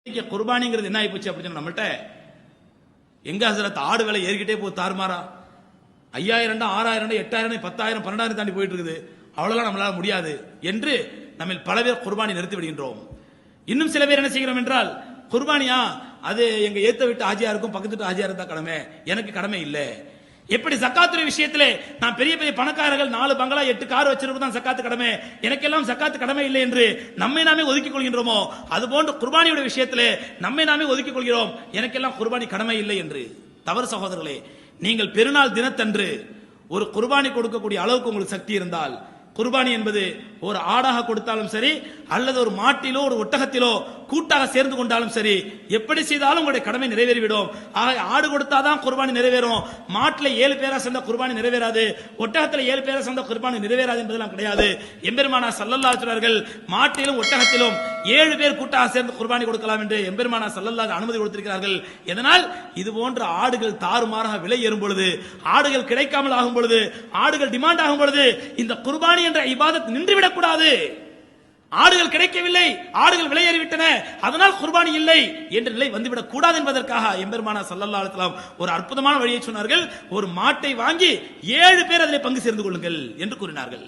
குர்பானிங்கிறது என்ன ஆயிப்போச்சு அப்படின்னு நம்மள்ட்ட எங்க ஹசரத் ஆடு விலை ஏறிக்கிட்டே போகுது தாறுமாறா 5000 6000 8000 10000 12000 தாண்டி போயிட்டு இருக்குது. அவ்வளவுலாம் நம்மளால முடியாது என்று நம்ம பல பேர் குர்பானி நிறுத்தி விடுகின்றோம். இன்னும் சில பேர் என்ன செய்கிறோம் என்றால், குர்பானியா அது எங்க ஏத்த விட்டு ஆஜியாருக்கும் பக்கத்து விட்டு ஆஜியாருக்கு தான் கடமை, எனக்கு கடமை இல்லை. எப்படி சக்காத்துடைய விஷயத்திலே நான் பெரிய பெரிய பணக்காரர்கள் 4 பங்களா 8 கார் வச்சிருப்பது தான் சக்காத்து கடமை, எனக்கெல்லாம் சக்காத்து கடமை இல்லை என்று நம்மை நாமே ஒதுக்கிக் கொள்கின்றோமோ, அதுபோன்று குர்பானியுடைய விஷயத்திலே நம்மை நாமே ஒதுக்கிக் கொள்கிறோம், எனக்கெல்லாம் குர்பானி கடமை இல்லை என்று. தவறு சகோதரர்களே. நீங்கள் பெருநாள் தினத்தன்று ஒரு குர்பானி கொடுக்கக்கூடிய அளவுக்கு உங்களுக்கு சக்தி இருந்தால், குர்பானி என்பது ஒரு ஆடாக கொடுத்தாலும் சரி, அல்லது ஒரு மாட்டிலோ ஒரு ஒட்டகத்திலோ கூட்டாக சேர்ந்து கொண்டாலும் சரி, எப்படி செய்தாலும் உங்களுடைய கடமை நிறைவேறிவிடும். ஆக ஆடு கொடுத்தாதான் குர்பானி நிறைவேறும், மாட்டில் 7 பேரா சேர்ந்த குர்பானி நிறைவேறாது, ஒட்டகத்தில் 7 பேரா சேர்ந்த குர்பானி நிறைவேறாது என்பதெல்லாம் கிடையாது. எம்பெருமானார் ஸல்லல்லாஹு அலைஹி வஸல்லம் மாட்டிலும் ஒட்டகத்திலும் 7 பேர் கூட்டாக சேர்ந்து குர்பானி கொடுக்கலாம் என்று எம்பெருமானார் ஸல்லல்லாஹு அனுமதி கொடுத்திருக்கிறார்கள். இதனால் இது போன்ற ஆடுகள் தாறுமாறாக விலை ஏறும் பொழுது, ஆடுகள் கிடைக்காமல் ஆகும் பொழுது, ஆடுகள் டிமாண்ட் ஆகும் பொழுது, இந்த குர்பானி என்ற இபாதத் நின்றுவிடக் கூடாது. ஆடுகள் கிடைக்கவில்லை, ஆடுகள் விலையேறிவிட்டன, அதனால் குர்பானி இல்லை என்ற நிலை வந்துவிடக் கூடாது என்பதற்காக எம்பெருமானார் ஸல்லல்லாஹு அலைஹி வஸல்லம் ஒரு அற்புதமான வழியை சொன்னார்கள். ஒரு மாட்டை வாங்கி 7 பேர் அதிலே பங்கு சேர்ந்து கொள்ளுங்கள் என்று கூறினார்கள்.